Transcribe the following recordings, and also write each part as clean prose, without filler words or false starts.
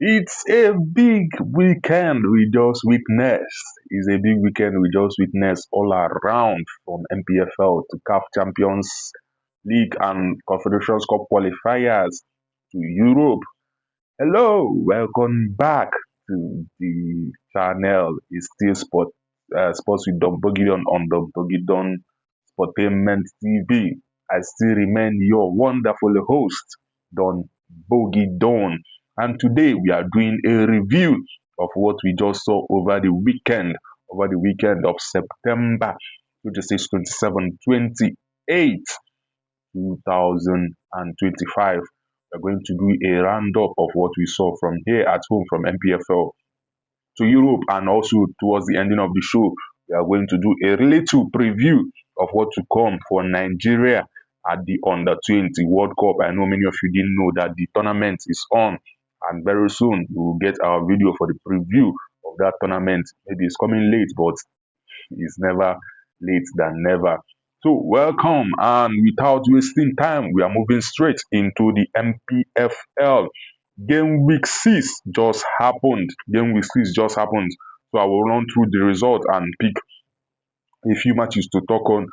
It's a big weekend we just witnessed. It's a big weekend we just witnessed all around from NPFL to CAF Champions League and Confederations Cup qualifiers to Europe. Hello, welcome back to the channel. It's still Sports with Don Bogidon on the Bogidon Sportainment TV. I still remain your wonderful host, Don Bogidon. And today we are doing a review of what we just saw over the weekend of September 26, 27, 28. 2025. We're going to do a roundup of what we saw from here at home from MPFL to Europe, and also towards the ending of the show, we are going to do a little preview of what to come for Nigeria at the Under 20 World Cup. I know many of you didn't know that the tournament is on, and very soon we will get our video for the preview of that tournament. Maybe it's coming late, but it's never late than never. So, welcome, and without wasting time, we are moving straight into the NPFL. Game week 6 just happened. So, I will run through the result and pick a few matches to talk on.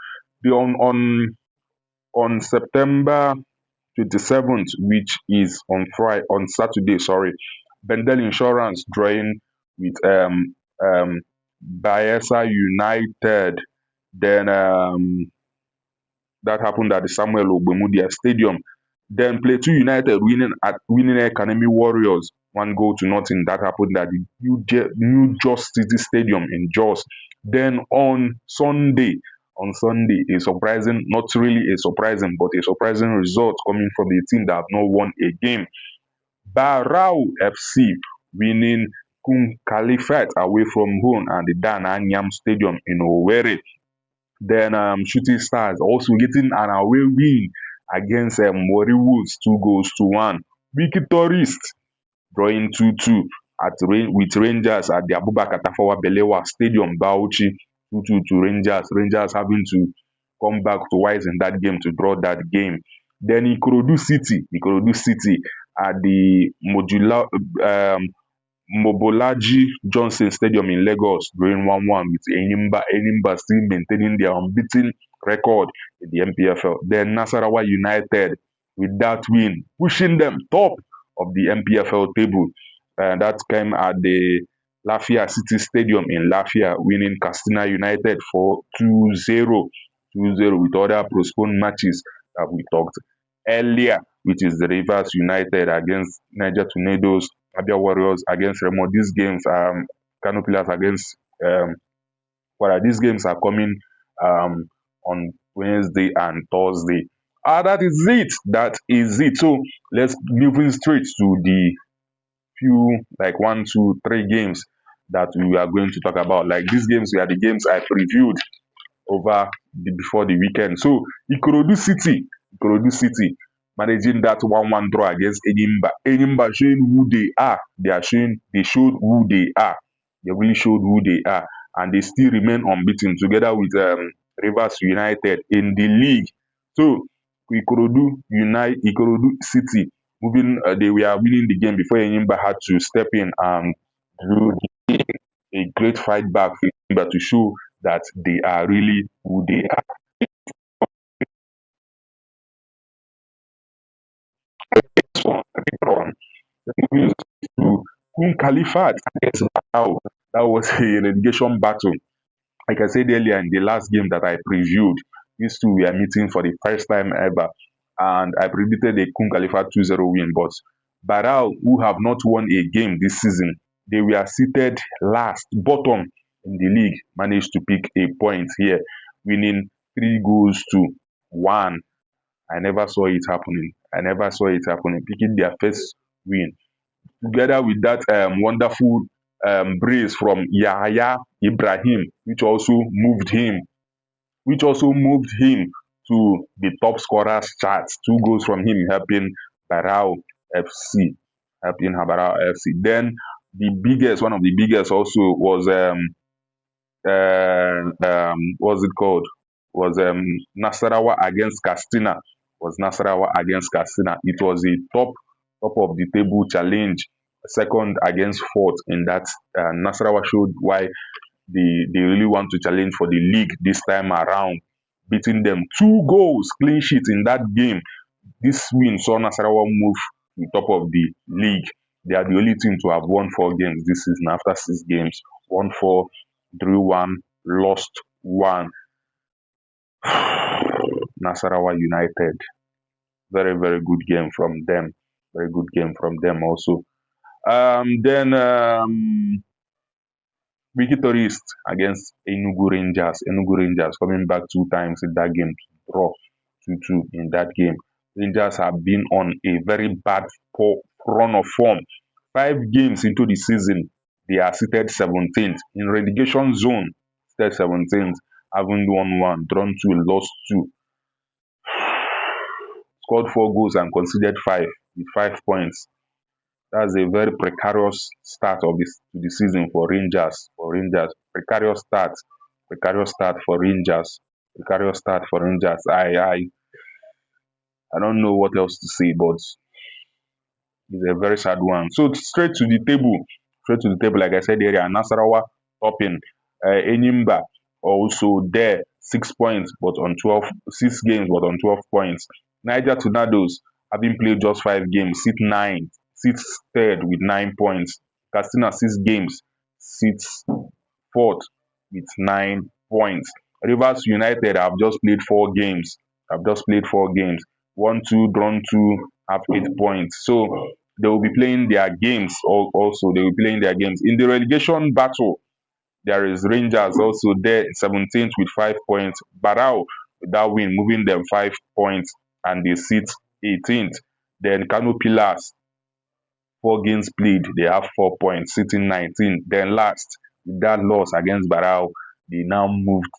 On September 27th, which is on Saturday, sorry, Bendel Insurance drawing with Bayelsa United. Then that happened at the Samuel Ogbemudia Stadium. Then Plateau United winning Academy Warriors 1 goal to nothing. That happened at the New Jos City Stadium in Jos. Then on Sunday, a surprising, not really a surprising, but a surprising result coming from the team that have not won a game. Barau FC winning Kum Khalifat away from home at the Dan Anyam Stadium in Owerri. Then Shooting Stars also getting an away win against Warri Woods 2 goals to 1. Wiki Tourists drawing 2-2 with Rangers at the Abubakar Tafawa Balewa Stadium, Bauchi 2-2 to Rangers. Rangers having to come back to wise in that game to draw that game. Then Ikorodu City at the Mobolaji Johnson Stadium in Lagos drawing 1-1 with Enyimba. Enyimba still maintaining their unbeaten record in the NPFL. Then Nasarawa United with that win pushing them top of the NPFL table. That came at the Lafia City Stadium in Lafia, winning Castina United for 2-0 with other postponed matches that we talked earlier, which is the Rivers United against Niger Tornadoes, Abia Warriors against Remo. These games, Kano Pillars against these games are coming on Wednesday and Thursday. That is it. So let's moving straight to the few, like 1, 2, 3 games that we are going to talk about. Like these games were the games I previewed before the weekend. So Ikorodu City managing that 1-1 draw against Enyimba. Enyimba showing who they are. They showed who they are. They really showed who they are, and they still remain unbeaten together with Rivers United in the league. So Ikorodu City they were winning the game before Enyimba had to step in and do a great fight back for Enyimba to show that they are really who they are. Moving to Kum Khalifat against Barau. That was a relegation battle. Like I said earlier in the last game that I previewed, these two were meeting for the first time ever, and I predicted a Kum Khalifat 2-0 win. But Barau, who have not won a game this season, they were seated bottom in the league, managed to pick a point here, winning 3 goals to 1. I never saw it happening. Picking their first win. Together with that wonderful brace from Yahya Ibrahim, which also moved him to the top scorers charts. 2 goals from him helping Barau FC. Then one of the biggest also was what's it called? Was Nasarawa against Castina. It was a top of the table challenge second against fourth in that. Nasarawa showed why they really want to challenge for the league this time around, beating them 2 goals, clean sheet in that game. This win saw Nasarawa move to top of the league. They are the only team to have won 4 games this season after 6 games. Won 4, drew 1, lost 1. Nasarawa United. Very, very good game from them. Very good game from them also. Then Wiki Tourist against Enugu Rangers. Enugu Rangers coming back 2 times in that game to draw 2-2 in that game. Rangers have been on a very bad run of form. 5 games into the season, they are seated 17th. In relegation zone, seated 17th, having won 1, drawn 2, lost 2. Scored 4 goals and conceded 5 with 5 points. That's a very precarious start of the season for Rangers. Precarious start. Precarious start for Rangers. Precarious start for Rangers. I don't know what else to say, but it's a very sad one. So straight to the table. Straight to the table, like I said earlier, Nasarawa topping. Enyimba also there, 6 points, but on 6 games, but on 12 points. Niger Tornadoes, having played just 5 games, sits third with 9 points. Castina, 6 games, sits fourth with 9 points. Rivers United have just played 4 games. Won 2, drawn 2, have 8 points. So they will be playing their games also. They will be playing their games. In the relegation battle, there is Rangers also there, 17th with 5 points. Barao, with that win, moving them 5 points, and they sit 18th. Then Kano Pillars, 4 games played, they have 4 points, sitting 19th. Then last, with that loss against Barao, they now moved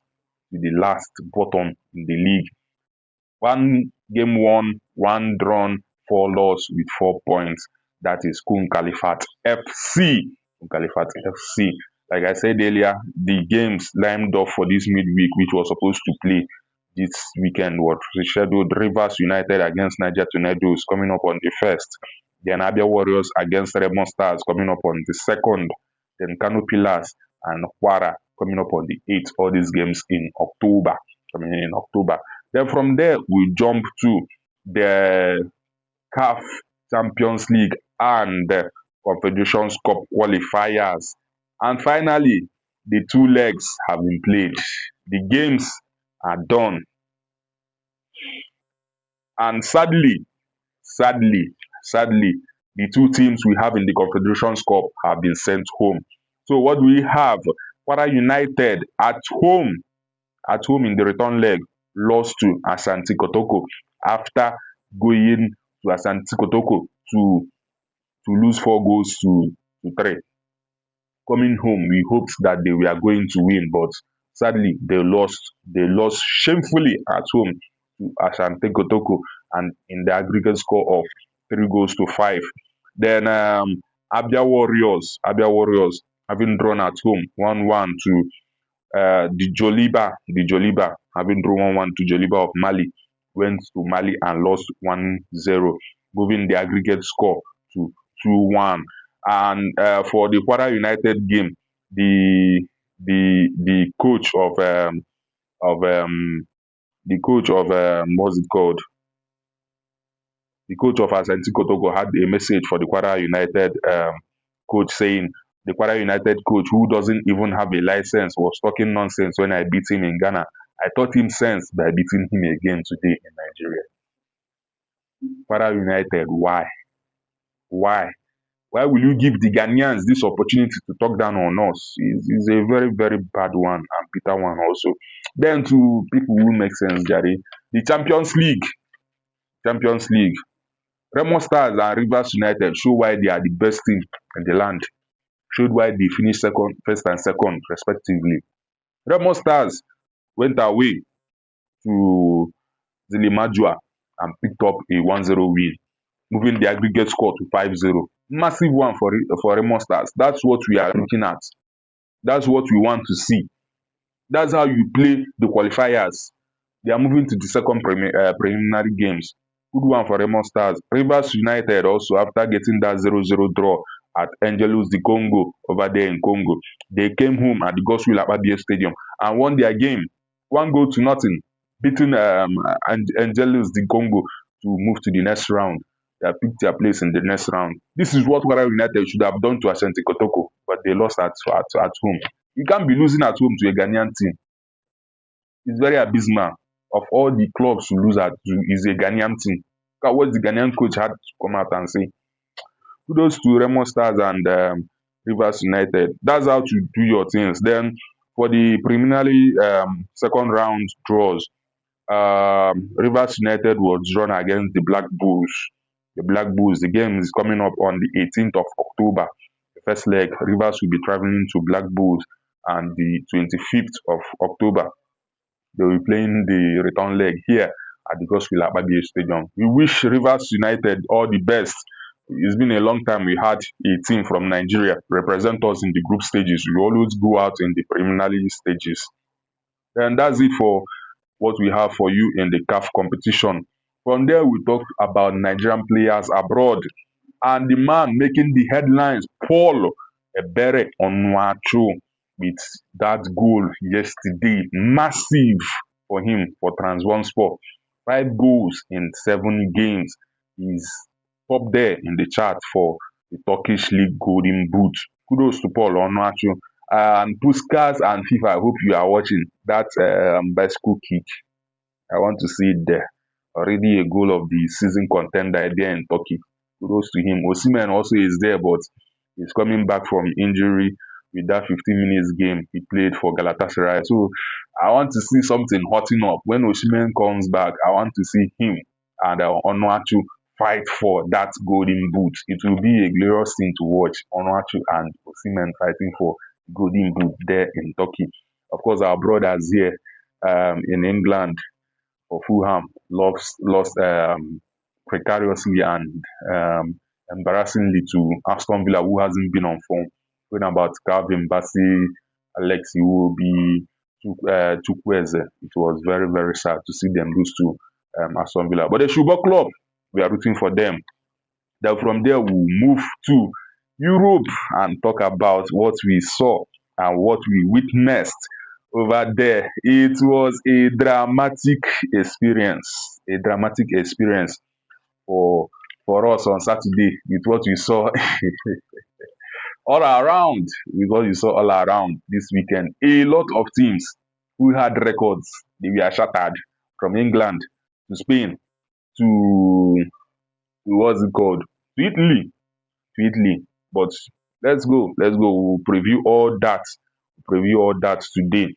to the last bottom in the league. 1 game won, 1 drawn, 4 loss with 4 points. That is Kun Kalifat FC. Kun Kalifat FC. Like I said earlier, the games lined up for this midweek, which was supposed to play this weekend, was scheduled. Rivers United against Niger Tornadoes coming up on the 1st. Then Abia Warriors against Remo Stars coming up on the 2nd. Then Kano Pillars and Kwara coming up on the 8th. All these games in October. Then from there, we jump to the CAF Champions League and the Confederations Cup qualifiers. And finally, the 2 legs have been played. The games are done. And sadly, the 2 teams we have in the Confederations Cup have been sent home. So what do we have? Kwara United at home in the return leg, lost to Asante Kotoko after going to Asante Kotoko to lose 4 goals to 3. Coming home, we hoped that they were going to win, but sadly they lost. They lost shamefully at home to Asante Kotoko, and in the aggregate score of 3 goals to 5. Then Abia Warriors having drawn at home 1-1 to the Joliba having drawn 1-1 to Joliba of Mali, went to Mali and lost 1-0, moving the aggregate score to 2-1. And for the Kwara United game, the coach of what's it called? The coach of Asante Kotoko had a message for the Kwara United coach saying, the Kwara United coach, who doesn't even have a license, was talking nonsense when I beat him in Ghana. I taught him sense by beating him again today in Nigeria. Kwara United, why? Why will you give the Ghanaians this opportunity to talk down on us? It's a very, very bad one and bitter one also. Then to people who make sense, Jerry, the Champions League. Remo Stars and Rivers United show why they are the best team in the land. Showed why they finished first and second, respectively. Remo Stars went away to Zilimajua and picked up a 1-0 win, moving the aggregate score to 5-0. Massive one for Remo Stars. That's what we are looking at. That's what we want to see. That's how you play the qualifiers. They are moving to the second preliminary games. Good one for Remo Stars. Rivers United also, after getting that 0-0 draw at Angelus de Congo over there in Congo. They came home at the Godswill Akpabio Stadium and won their game 1 goal to nothing, beating Angelus de Congo to move to the next round. They have picked their place in the next round. This is what Kwara United should have done to Asante Kotoko, but they lost at home. You can't be losing at home to a Ghanaian team. It's very abysmal. Of all the clubs to lose at to is a Ghanaian team. Look at what the Ghanaian coach had to come out and say. Kudos to Remo Stars and Rivers United. That's how to do your things. Then for the preliminary second round draws, Rivers United was drawn against the Black Bulls. The Black Bulls, the game is coming up on the 18th of October. The first leg, Rivers will be traveling to Black Bulls, and the 25th of October, they will be playing the return leg here at the Godswill Akpabio Stadium. We wish Rivers United all the best. It's been a long time we had a team from Nigeria represent us in the group stages. We always go out in the preliminary stages. And that's it for what we have for you in the CAF competition. From there, we talk about Nigerian players abroad. And the man making the headlines, Paul Ebere Onuachu, with that goal yesterday. Massive for him for Trans1sport. 5 goals in 7 games. He's top there in the chart for the Turkish League Golden Boot. Kudos to Paul Onuachu. And Puskas and FIFA, I hope you are watching that bicycle kick. I want to see it there. Already a goal of the season contender there in Turkey. Kudos to him. Osimhen also is there, but he's coming back from injury with that 15 minutes game he played for Galatasaray. So I want to see something hotting up. When Osimhen comes back, I want to see him and Onuachu fight for that golden boot. It will be a glorious thing to watch. Onuachu and Osimhen fighting for golden boot there in Turkey. Of course, our brothers here in England for Fulham lost precariously and embarrassingly to Aston Villa, who hasn't been on form. Talking about Calvin Bassey, Alex Iwobi, Chukwueze. It was very, very sad to see them lose to Aston Villa. But the Sugar Club, we are rooting for them. Then from there, we'll move to Europe and talk about what we saw and what we witnessed over there. It was a dramatic experience, for us on Saturday with what we saw all around, with what we saw all around this weekend. A lot of teams who had records, they were shattered, from England to Spain to what's it called, to Italy. But let's go. We'll preview all that. Today.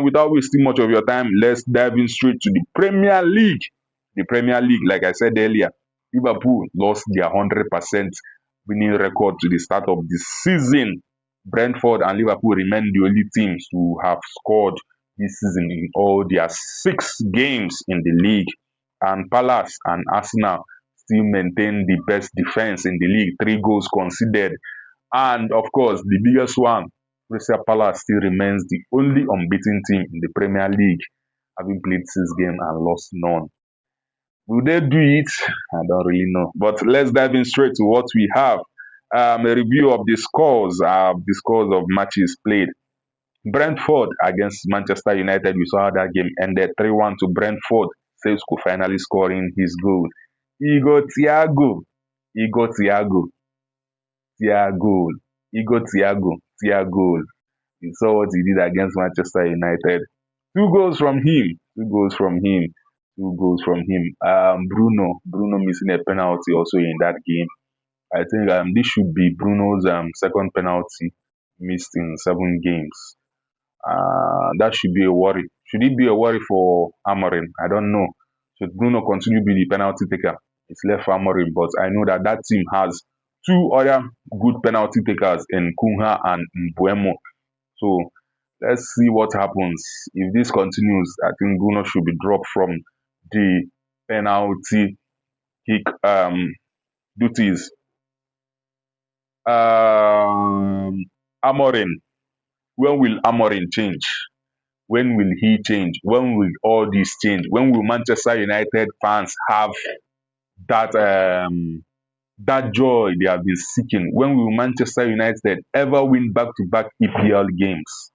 Without wasting much of your time, let's dive in straight to the Premier League. The Premier League, like I said earlier, Liverpool lost their 100% winning record to the start of the season. Brentford and Liverpool remain the only teams to have scored this season in all their 6 games in the league. And Palace and Arsenal still maintain the best defense in the league, 3 goals conceded. And of course, the biggest one, Crystal Palace still remains the only unbeaten team in the Premier League, having played 6 games and lost none. Will they do it? I don't really know. But let's dive in straight to what we have. A review of the scores, of matches played. Brentford against Manchester United, we saw how that game ended 3-1 to Brentford. Sesko finally scoring his goal. Thiago, Thiago. You saw what he did against Manchester United. 2 goals from him. 2 goals from him. Bruno missing a penalty also in that game. I think this should be Bruno's second penalty missed in 7 games. That should be a worry. Should it be a worry for Amorim? I don't know. Should Bruno continue to be the penalty taker? It's left for Amorim, but I know that team has 2 other good penalty takers in Cunha and Mbuemo. So let's see what happens. If this continues, I think Bruno should be dropped from the penalty kick duties. Amorim. When will Amorim change? When will he change? When will all this change? When will Manchester United fans have that that joy they have been seeking. When will Manchester United ever win back-to-back EPL games?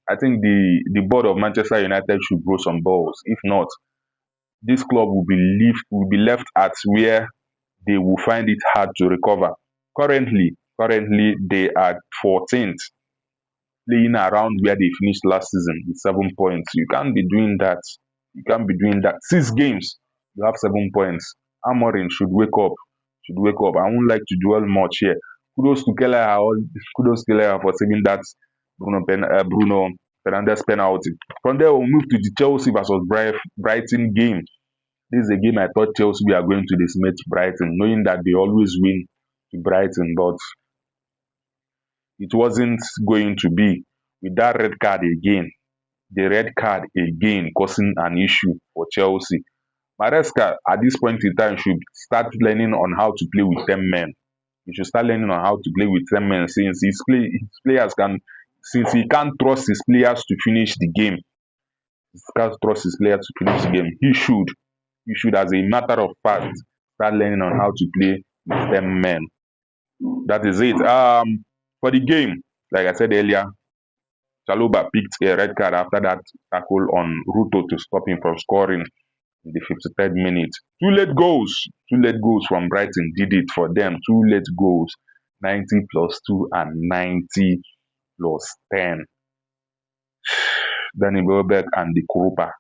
I think the board of Manchester United should grow some balls. If not, this club will be left at where they will find it hard to recover. Currently they are 14th, playing around where they finished last season with 7 points. You can't be doing that. You can't be doing that. 6 games, you have 7 points. Amorim should wake up. Should wake up. I won't like to dwell much here. Kudos to Keller for saving that Bruno Fernandes penalty. From there, we'll move to the Chelsea versus Brighton game. This is a game I thought Chelsea are going to dismiss Brighton, knowing that they always win to Brighton, but it wasn't going to be. With that red card again, the red card again causing an issue for Chelsea. Maresca at this point in time should start learning on how to play with 10 men. He should start learning on how to play with 10 men his players can since he can't trust his players to finish the game. He can't trust his players to finish the game. He should, as a matter of fact, start learning on how to play with 10 men. That is it. For the game, like I said earlier, Chaluba picked a red card after that tackle on Ruto to stop him from scoring in the 53rd minute. Two late goals from Brighton did it for them. Two late goals, 90 plus 2 and 90 plus 10. Danny Welbeck and the Cooper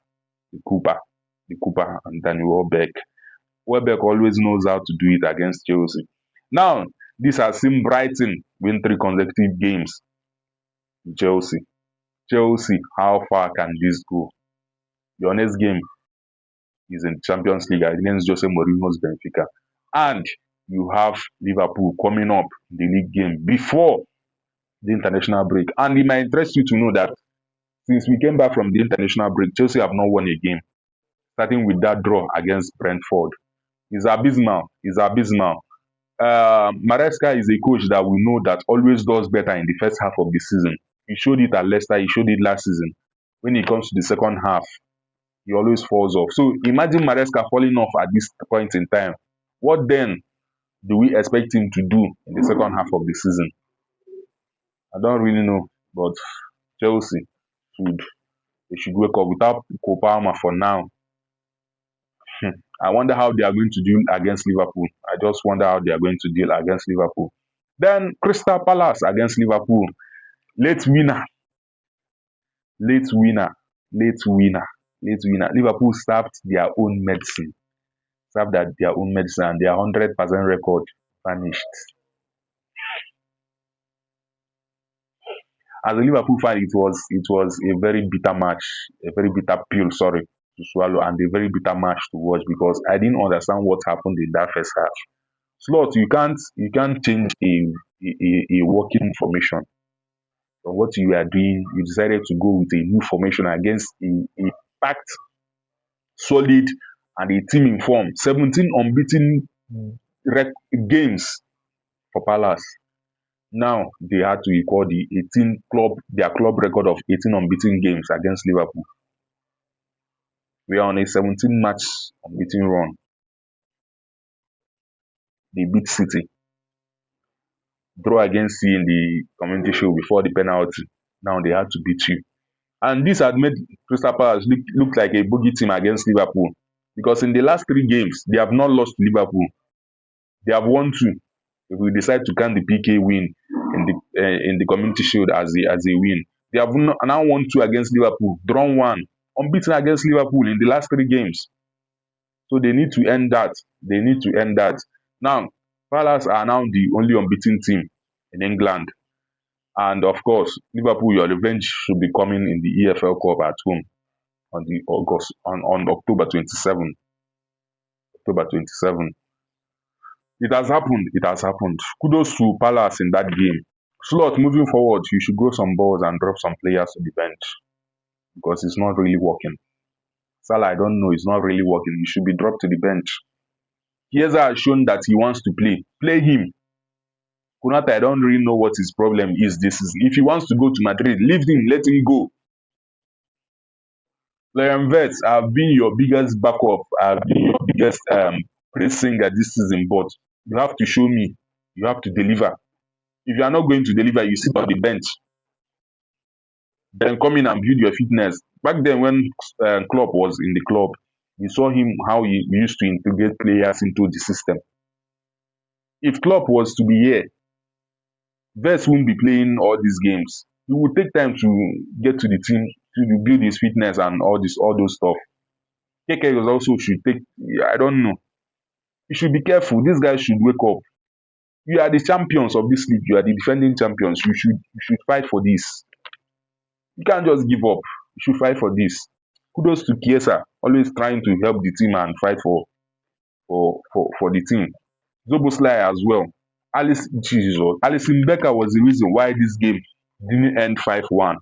and Danny Welbeck. Welbeck always knows how to do it against Chelsea. Now, this has seen Brighton win 3 consecutive games. Chelsea, how far can this go? Your next game is in Champions League against Jose Mourinho's Benfica. And you have Liverpool coming up in the league game before the international break. And it might interest you to know that since we came back from the international break, Chelsea have not won a game, starting with that draw against Brentford. It's abysmal. Maresca is a coach that we know that always does better in the first half of the season. He showed it at Leicester, he showed it last season. When it comes to the second half, he always falls off. So imagine Maresca falling off at this point in time. What then do we expect him to do in the second half of the season? I don't really know, but Chelsea should wake up without Cole for now. I wonder how they are going to deal against Liverpool. I just wonder how they are going to deal against Liverpool. Then Crystal Palace against Liverpool. Late winner, late winner, late winner, late winner. Liverpool served their own medicine. And their 100% record vanished. As a Liverpool fan, it was a very bitter match, a very bitter pill, sorry, to swallow, and a very bitter match to watch because I didn't understand what happened in that first half. Slot, you can't change a working formation. From what you are doing, you decided to go with a new formation against a packed, solid, and a team in form. 17 unbeaten games for Palace. Now they had to equal their club record of 18 unbeaten games against Liverpool. We are on a 17 match unbeaten run. They beat City, draw against you in the community shield before the penalty. Now they had to beat you. And this had made Crystal Palace look like a bogey team against Liverpool. Because in the last 3 games, they have not lost to Liverpool. They have won 2. If we decide to count the PK win in the community shield as a win, they have now won 2 against Liverpool, drawn 1, unbeaten against Liverpool in the last 3 games. So they need to end that. Now, Palace are now the only unbeaten team in England. And of course, Liverpool, your revenge should be coming in the EFL Cup at home on October 27. October 27. It has happened. Kudos to Palace in that game. Slot, moving forward, you should grow some balls and drop some players to the bench because it's not really working. Salah, I don't know, it's not really working. He should be dropped to the bench. Chiesa has shown that he wants to play. Play him. Kunata, I don't really know what his problem is this season. If he wants to go to Madrid, leave him, let him go. Florian Wirtz, I've been your biggest backup. I've been your biggest praise singer this season, but you have to show me. You have to deliver. If you are not going to deliver, you sit on the bench. Then come in and build your fitness. Back then, when Klopp was in the club, we saw him how he used to integrate players into the system. If Klopp was to be here, Vest won't be playing all these games. He would take time to get to the team to build his fitness and all those stuff. KK also should take. I don't know. You should be careful. These guys should wake up. You are the champions of this league. You are the defending champions. You should fight for this. You can't just give up. You should fight for this. Kudos to Kiesa, always trying to help the team and fight for the team. Zoboslai as well. Alison Becker was the reason why this game didn't end 5-1.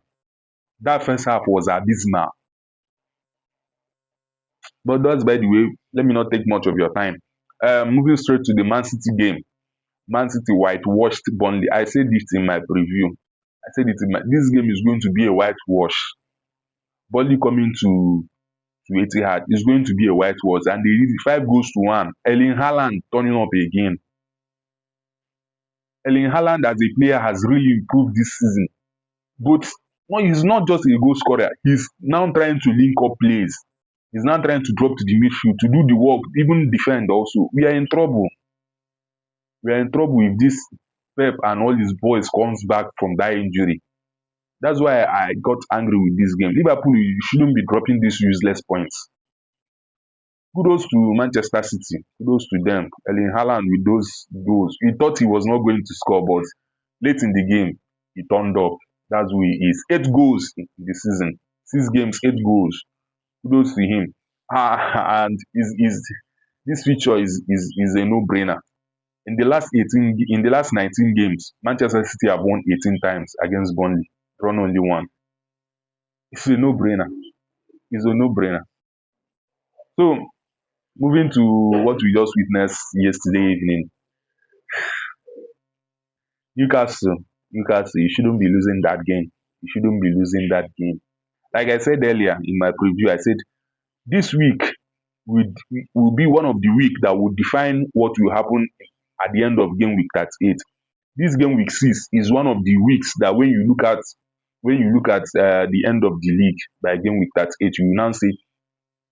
That first half was abysmal. But that's by the way, let me not take much of your time. Moving straight to the Man City game. Man City whitewashed Burnley. I said it in my preview. This game is going to be a whitewash. Burnley coming to Etihad is going to be a whitewash, and they did 5 goals to 1. Erling Haaland turning up again. Erling Haaland as a player has really improved this season. But no, he's not just a goal scorer. He's now trying to link up plays. He's now trying to drop to the midfield to do the work, even defend also. We are in trouble. We are in trouble if this Pep and all his boys comes back from that injury. That's why I got angry with this game. Liverpool, you shouldn't be dropping these useless points. Kudos to Manchester City. Kudos to them. Erling Haaland with those goals. We thought he was not going to score, but late in the game, he turned up. That's who he is. 8 goals in the season. 6 games, 8 goals. Kudos to him. And this feature is a no-brainer. In the last 19 games, Manchester City have won 18 times against Burnley, drawn only 1. It's a no-brainer. It's a no-brainer. So, moving to what we just witnessed yesterday evening, Newcastle, you shouldn't be losing that game. You shouldn't be losing that game. Like I said earlier in my preview, I said this week will be one of the week that will define what will happen at the end of game week 38. This game week 6 is one of the weeks that when you look at the end of the league by game week 38, you will now say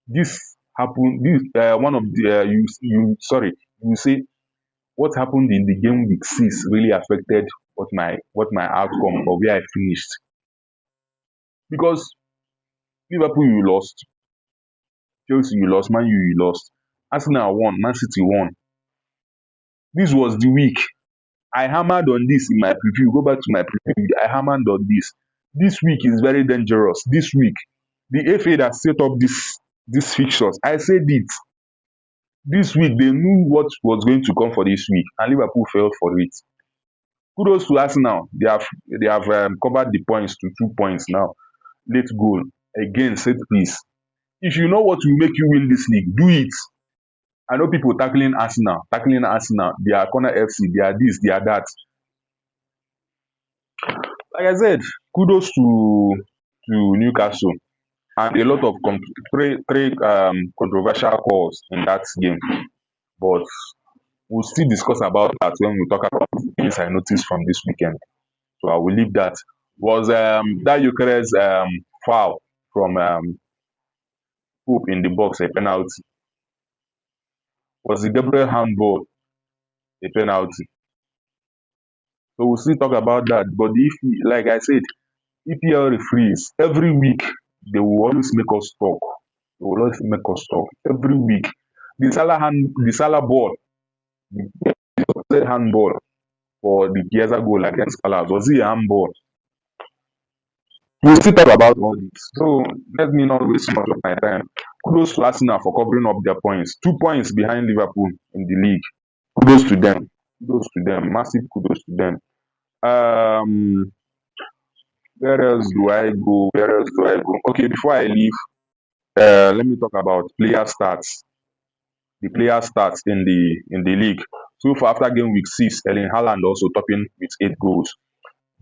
this happened. This one of the you say what happened in the game week 6 really affected what my outcome or where I finished, because Liverpool you lost, Chelsea you lost, Man U you lost, Arsenal won, Man City won. This was the week I hammered on this in my preview. Go back to my preview. I hammered on this. This week is very dangerous. This week, the FA that set up these fixtures, I said it. This week they knew what was going to come for this week, and Liverpool fell for it. Kudos to Arsenal. They have covered the points to 2 points now. Late goal again, set piece. If you know what will make you win this league, do it. I know people tackling Arsenal. They are corner FC. They are this. They are that. Like I said, kudos to Newcastle, and a lot of three controversial calls in that game. But we'll still discuss about that when we talk about things I noticed from this weekend. So I will leave that. Was that Gyökeres foul from Pope in the box a penalty? Was the Gabriel handball a penalty? So we'll still talk about that. But if, like I said, EPL referees every week they will always make us talk. They will always make us talk every week. The Salah ball, the handball for the Chiesa goal against Palace, was it a handball? We'll still talk about all this. So let me not waste much of my time. Kudos to Arsenal for covering up their points. 2 points behind Liverpool in the league. Kudos to them. Kudos to them. Massive kudos to them. Where else do I go? Okay, before I leave, let me talk about player stats. The player stats in the league. So far after game week 6, Erling Haaland also topping with 8 goals.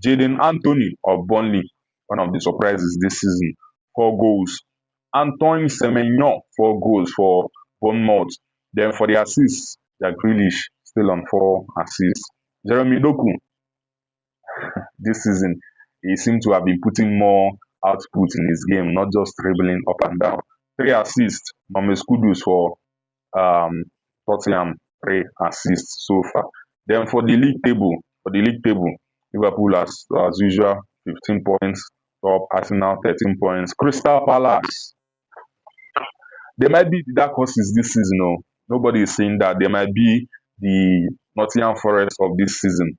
Jadon Anthony of Burnley, one of the surprises this season, 4 goals. Antoine Semenyo, 4 goals for Bournemouth. Then for the assists, Jack Grealish still on 4 assists. Jeremy Doku, this season, he seemed to have been putting more output in his game, not just dribbling up and down. 3 assists. Mohamed Kudus for um, Tottenham, 3 assists so far. Then for the league table, Liverpool as usual, 15 points. Top Arsenal, 13 points. Crystal Palace, they might be the dark horses this season. Oh. Nobody is saying that they might be the Nottingham Forest of this season.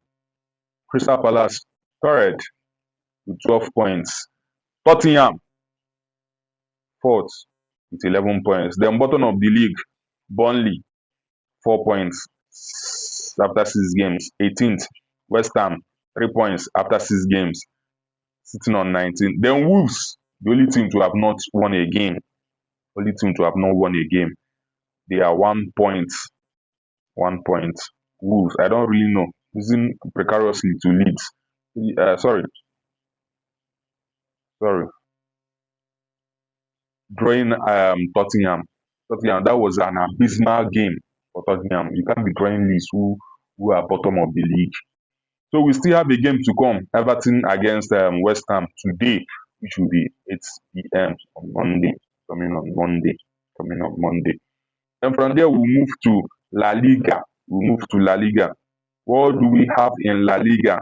Crystal Palace, third with 12 points. Tottenham, fourth with 11 points. Then bottom of the league, Burnley, 4 points after 6 games. 18th, West Ham, 3 points after 6 games, sitting on 19. Then Wolves, the only team to have not won a game. Only team to have not won a game. They are 1 point. 1 point. Wolves, I don't really know. Losing precariously to Leeds. Sorry. Drawing Tottenham. Tottenham, that was an abysmal game for Tottenham. You can't be drawing Leeds who are bottom of the league. So we still have a game to come. Everton against West Ham today, which will be 8 p.m. on Monday. Coming on Monday. And from there, we'll move to La Liga. What do we have in La Liga?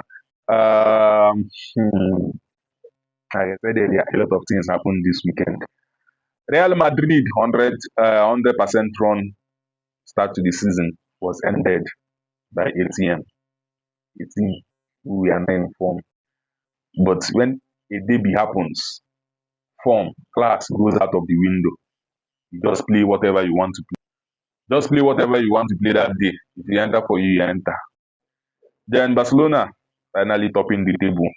Like I said earlier, a lot of things happened this weekend. Real Madrid 100% run start to the season was ended by ATM. We are not informed. But when a debut happens, form, class goes out of the window. You just play whatever you want to play. Just play whatever you want to play that day. If you enter for you, you enter. Then Barcelona finally topping the table.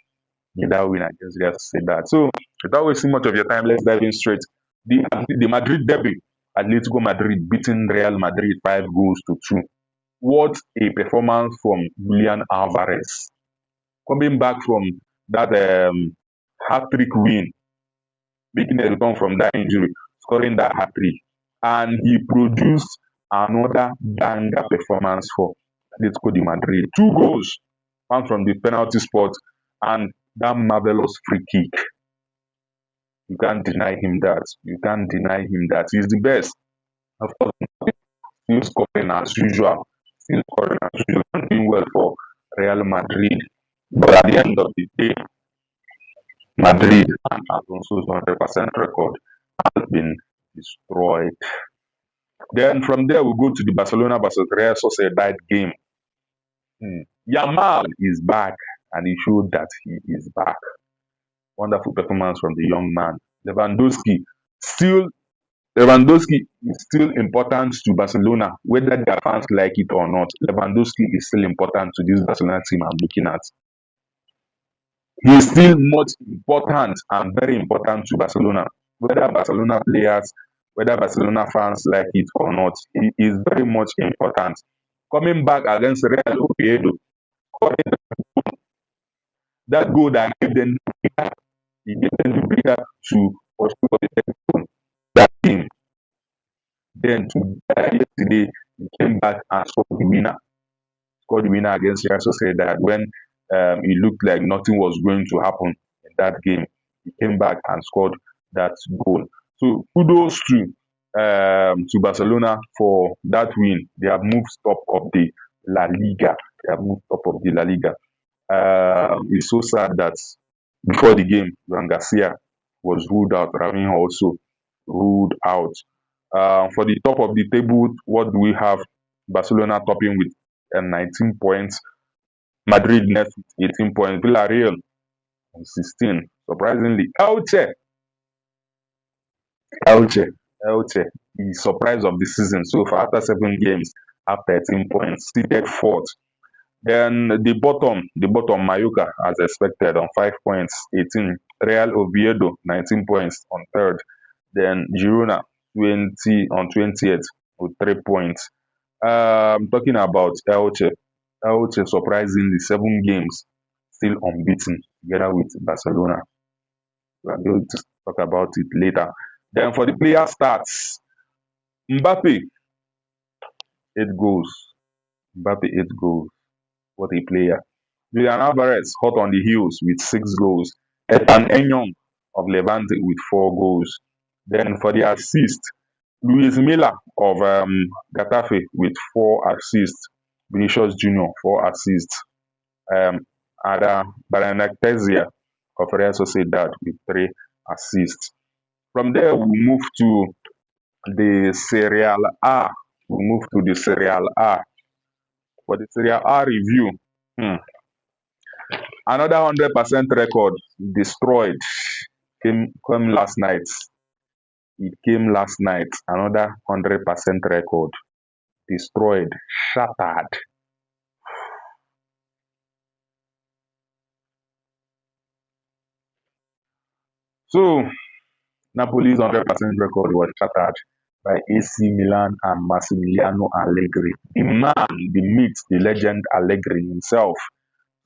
That win against Real Sociedad. So without wasting much of your time, let's dive in straight. The Madrid derby, Atletico Madrid beating Real Madrid 5 goals to 2. What a performance from Julian Alvarez. Coming back from that hat-trick win, making a return from that injury, scoring that hat-trick. And he produced another banger performance for Atletico de Madrid. 2 goals, one from the penalty spot and that marvelous free kick. You can't deny him that. He's the best. Of course, still scoring as usual. And doing well for Real Madrid. But at the end of the day, Madrid and Alonso's 100% record has been destroyed. Then from there, we go to the Barcelona versus Real Sociedad game. Yamal is back, and he showed that he is back. Wonderful performance from the young man. Lewandowski is still important to Barcelona, whether their fans like it or not. Lewandowski is still important to this Barcelona team I'm looking at. He is still much important and very important to Barcelona, whether Barcelona players, whether Barcelona fans like it or not. He is very much important. Coming back against Real Oviedo, that goal that gave them the bigger to that game. Then yesterday, he came back and scored the winner against Real Sociedad when it looked like nothing was going to happen in that game. He came back and scored that goal. So kudos to Barcelona for that win. They have moved top of the La Liga. It's so sad that before the game, Juan Garcia was ruled out. Rafinha also ruled out. For the top of the table, what do we have? Barcelona topping with 19 points. Madrid next with 18 points. Villarreal on 16. Surprisingly, Elche, the surprise of the season so far after 7 games, have 13 points, seated fourth. Then the bottom, Mallorca, as expected, on 5 points, 18. Real Oviedo, 19 points on third. Then Girona, 20 on 20th with 3 points. Talking about Elche, surprisingly 7 games, still unbeaten, together with Barcelona. We are going to talk about it later. Then for the player stats, Mbappe 8 goals. Mbappe 8 goals. What a player. Julian Alvarez hot on the heels with 6 goals. Ethan Enyong of Levante with 4 goals. Then for the assist, Luis Milla of Getafe with 4 assists. Vinicius Junior 4 assists. Ada Baranatezia of Real Sociedad with 3 assists. From there, we move to the Serie A. We move to the Serie A. For the Serie A review, another 100% record destroyed came last night. It came last night. Another 100% record destroyed, shattered. So Napoli's 100% record was shattered by AC Milan and Massimiliano Allegri. The man, the myth, the legend Allegri himself.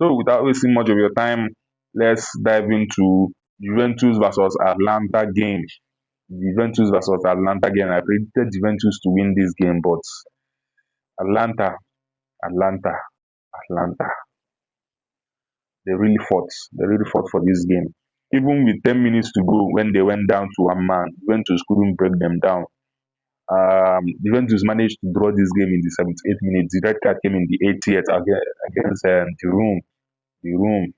So without wasting much of your time, let's dive into Juventus versus Atlanta game. Juventus versus Atlanta game. I predicted Juventus to win this game, but Atlanta, Atlanta, Atlanta, they really fought. They really fought for this game. Even with 10 minutes to go, when they went down to 1 man, Juventus couldn't break them down. Juventus managed to draw this game in the 78th minute. The red card came in the 80th against the room. The room.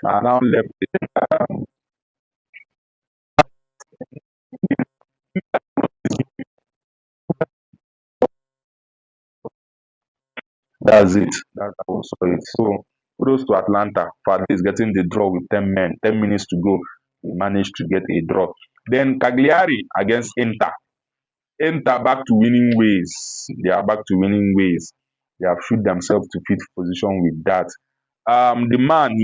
And now left. That's it. That's how we saw it. So kudos to Atlanta for at least getting the draw with 10 men, 10 minutes to go. They managed to get a draw. Then Cagliari against Inter. Inter back to winning ways. They are back to winning ways. They have shoot themselves to fifth position with that. The man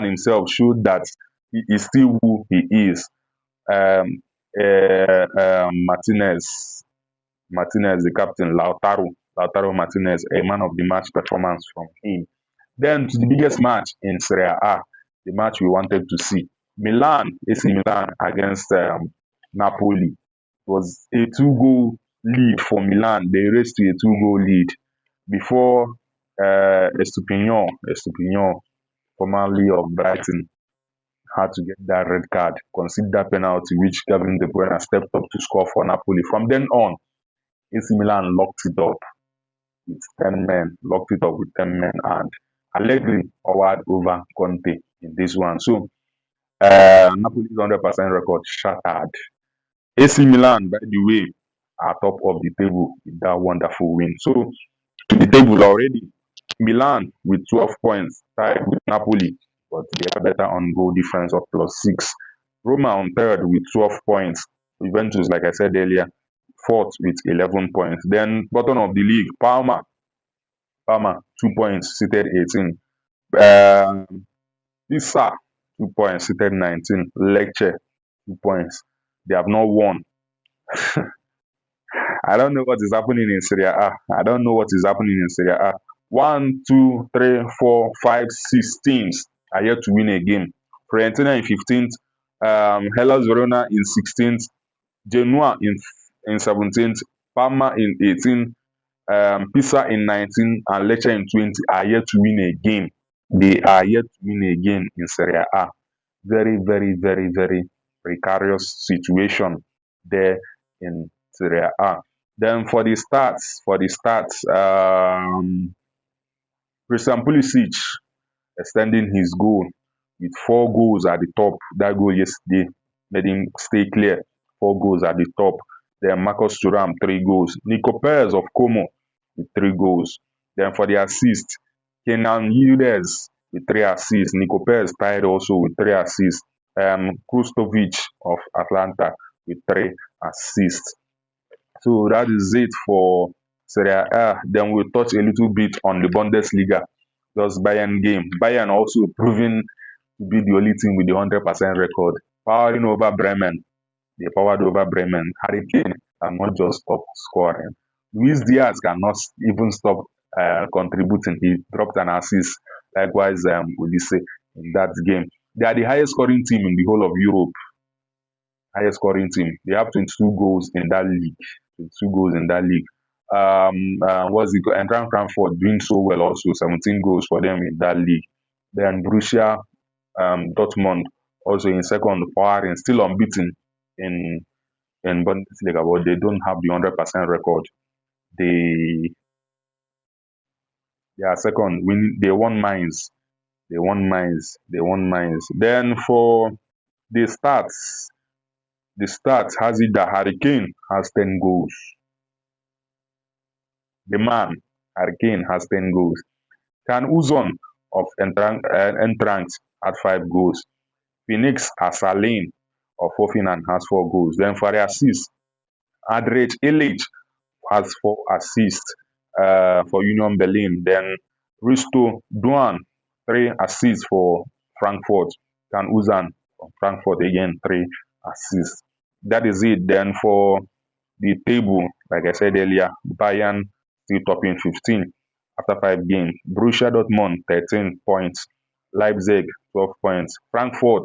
himself showed that he is still who he is. Um, Martinez, the captain, Lautaro Martinez, a man of the match performance from him. Then to the biggest match in Serie A, the match we wanted to see. AC Milan against Napoli. It was a 2 goal lead for Milan. They raced to a 2 goal lead before Estupinian, formerly of Brighton, had to get that red card, concede that penalty, which Kevin De Bruyne stepped up to score for Napoli. From then on, AC Milan locked it up with 10 men, locked it up with 10 men, and Allegri powered over Conte in this one. So, Napoli's 100% record shattered. AC Milan, by the way, are top of the table with that wonderful win. So, to the table already, Milan with 12 points, tied with Napoli, but they have better on goal difference of +6. Roma on third with 12 points. Juventus, like I said earlier, fourth with 11 points. Then bottom of the league, Parma 2 points, seated 18. Pisa 2 points, seated 19. Lecce 2 points. They have not won. I don't know what is happening in Serie A. I don't know what is happening in Serie A. 1, 2, 3, 4, 5, 6 teams are yet to win a game. Fiorentina in 15th, Hellas Verona in 16th, Genoa in 17th, Parma in 18th, Pisa in 19, and Lecce in 20 are yet to win a game. They are yet to win a game in Serie A. Very, very, very, very precarious situation there in Serie A. Then for the stats, Christian Pulisic extending his goal with 4 goals at the top. That goal yesterday made him stay clear. 4 goals at the top. Then Marcus Thuram, 3 goals. Nico Perez of Como with 3 goals. Then for the assist, Kenan Yildiz with 3 assists. Nico Perez tied also with 3 assists. Kustovic of Atlanta with 3 assists. So that is it for Serie A. Then we'll touch a little bit on the Bundesliga, just Bayern game. Bayern also proving to be the only team with the 100% record, powering over Bremen. They powered over Bremen. Harry Kane cannot just stop scoring. Luis Diaz cannot even stop contributing. He dropped an assist. Likewise, Olise in that game. They are the highest scoring team in the whole of Europe. Highest scoring team. They have 22 goals in that league. 22 goals in that league. What's it called? Eintracht Frankfurt doing so well also. 17 goals for them in that league. Then Borussia Dortmund also in second, powering, still unbeaten in Bundesliga, but they don't have the 100% record. They they are second. They won Mainz. They won Mainz. They won Mainz. Then for the stats has it that Hurricane has 10 goals. The man, Hurricane, has 10 goals. Can Uzon of Eintracht had 5 goals. Phoenix Asalin of Hoffenheim has 4 goals. Then for the assist, Adrich Illich has 4 assists for Union Berlin. Then Risto Duan, 3 assists for Frankfurt. Can Uzan from Frankfurt again, 3 assists. That is it. Then for the table, like I said earlier, Bayern still topping 15 after 5 games. Borussia Dortmund 13 points. Leipzig 12 points. Frankfurt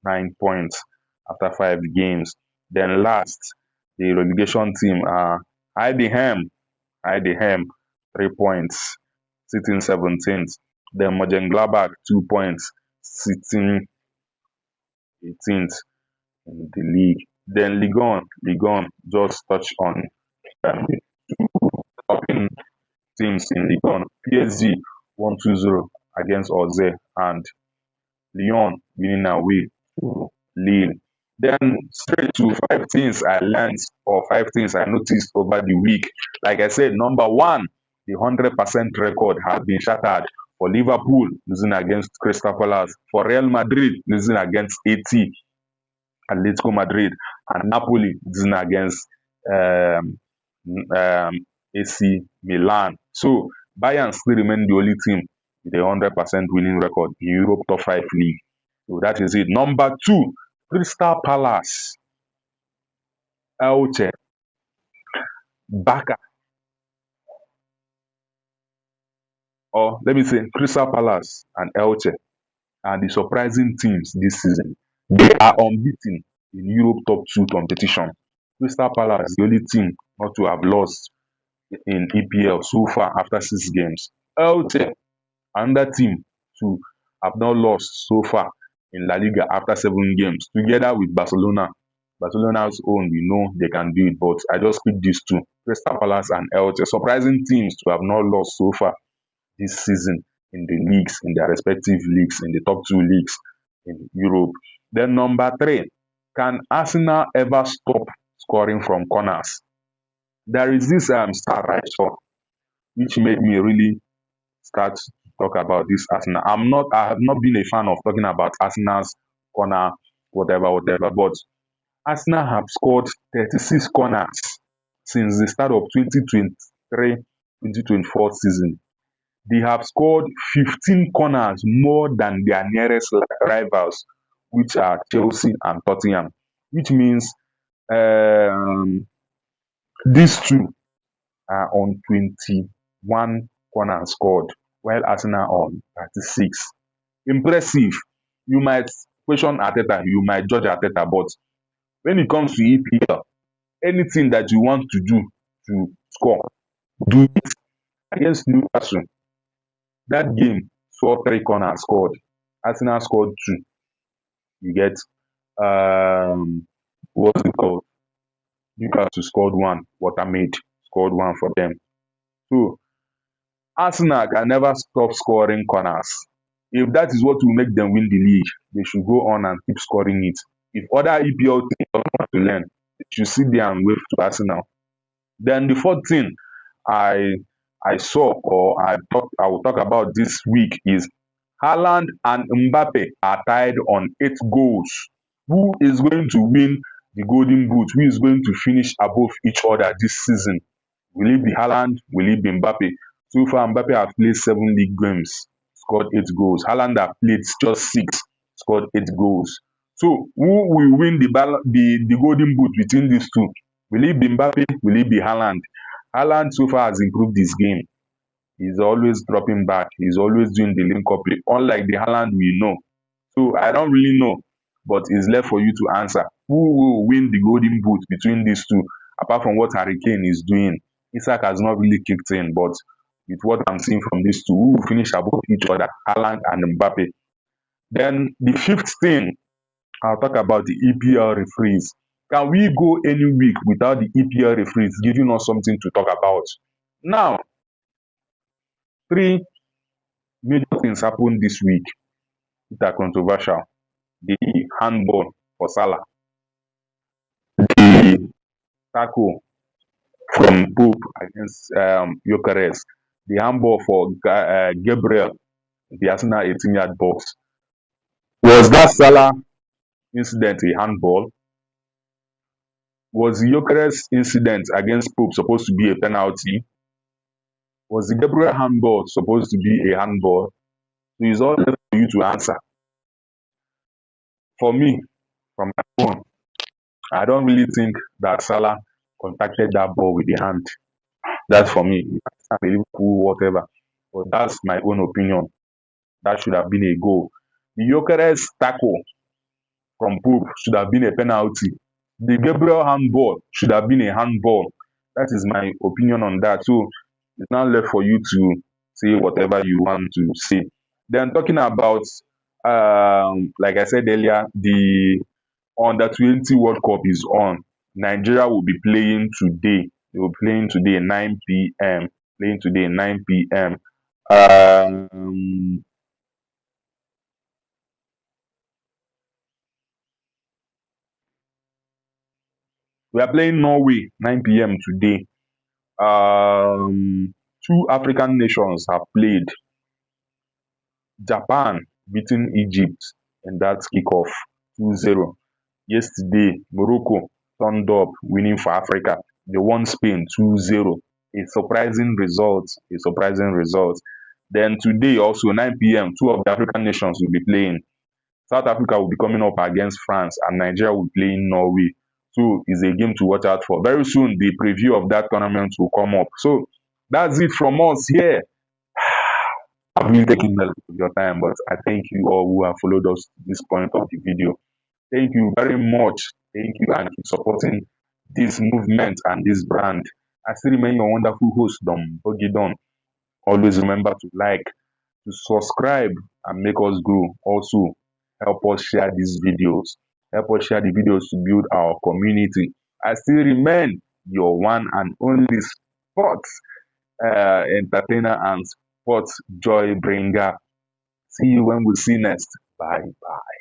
9 points after 5 games. Then last, the relegation team are Heidenheim. Heidenheim 3 points, sitting 17th. Then Mönchengladbach 2 points, sitting 18th in the league. Then Ligue 1 just touch on topping teams in Ligue 1. PSG 1-2-0 against Auxerre and Lyon winning away to Lille. Then straight to 5 things I learned or 5 things I noticed over the week. Like I said, number one, the 100% record has been shattered for Liverpool losing against Crystal Palace, for Real Madrid losing against Atletico Madrid, and Napoli losing against um, AC Milan. So Bayern still remain the only team with a 100% winning record in Europe top 5 league. So that is it. Number 2, Crystal Palace, Elche, Barca, or let me say Crystal Palace and Elche are the surprising teams this season. They are unbeaten in Europe top 2 competition. Crystal Palace is the only team not to have lost in EPL so far after 6 games. Elche, another team to have not lost so far in La Liga after 7 games, together with Barcelona. Barcelona's own, we know they can do it, but I just pick these two, Crystal Palace and Elche, surprising teams to have not lost so far this season in the leagues, in their respective leagues, in the top 2 leagues in Europe. Then number 3, can Arsenal ever stop scoring from corners? There is this star I saw, which made me really start to talk about this Arsenal. I have not been a fan of talking about Arsenal's corner, whatever, but Arsenal have scored 36 corners since the start of 2023-2024 season. They have scored 15 corners more than their nearest rivals, which are Chelsea and Tottenham, which means um, these two are on 21 corners scored, while Arsenal on 36. Impressive. You might question Arteta, you might judge Arteta, but when it comes to EPL, anything that you want to do to score, do it. Against Newcastle, that game saw 3 corners scored. Arsenal scored 2. You get what's it called? Newcastle scored 1. Watermaid scored 1 for them. So Arsenal can never stop scoring corners. If that is what will make them win the league, they should go on and keep scoring it. If other EPL teams don't want to learn, they should sit there and wait to Arsenal. Then the fourth thing I I saw or I will talk about this week is Haaland and Mbappe are tied on 8 goals. Who is going to win the Golden Boot? Who is going to finish above each other this season? Will it be Haaland? Will it be Mbappe? So far, Mbappe has played 7 league games, scored 8 goals. Haaland has played just 6, scored 8 goals. So who will win the Golden Boot between these two? Will it be Mbappe? Will it be Haaland? Haaland so far has improved his game. He's always dropping back. He's always doing the link up play, unlike the Haaland we know. So I don't really know, but it's left for you to answer. Who will win the golden boot between these two? Apart from what Harry Kane is doing, Isak has not really kicked in, but with what I'm seeing from these two, who will finish above each other, Haaland and Mbappe. Then the fifth thing, I'll talk about the EPL referees. Can we go any week without the EPL referees giving us something to talk about? Now, three major things happened this week that are controversial. The handball for Salah, the tackle from Pope against Gyökeres, the handball for Gabriel, the Arsenal 18-yard box. Was that Salah incident a handball? Was the Gyökeres incident against Pope supposed to be a penalty? Was the Gabriel handball supposed to be a handball? So it's all left for you to answer. For me, from my own, I don't really think that Salah contacted that ball with the hand. That's for me. It's a Liverpool, whatever. But that's my own opinion. That should have been a goal. The Gyökeres tackle from Pope should have been a penalty. The Gabriel handball should have been a handball. That is my opinion on that. So it's now left for you to say whatever you want to say. Then talking about, like I said earlier, the under 20 World Cup is on. Nigeria will be playing today. They will be playing today 9 p.m. Playing today 9 p.m. Um, we are playing Norway 9 p.m. today. Two African nations have played. Japan beating Egypt in that kickoff 2-0. Yesterday, Morocco turned up winning for Africa. They won Spain 2-0. A surprising result. A surprising result. Then today also 9 p.m. two of the African nations will be playing. South Africa will be coming up against France and Nigeria will play in Norway. So it's a game to watch out for. Very soon the preview of that tournament will come up. So that's it from us here. I've really taken a lot of your time, but I thank you all who have followed us to this point of the video. Thank you very much. Thank you and keep supporting this movement and this brand. I still remain your wonderful host, Dom Bogidon. Always remember to like, to subscribe, and make us grow. Also, help us share these videos. Help us share the videos to build our community. I still remain your one and only sports entertainer and sports joy bringer. See you when we see next. Bye bye.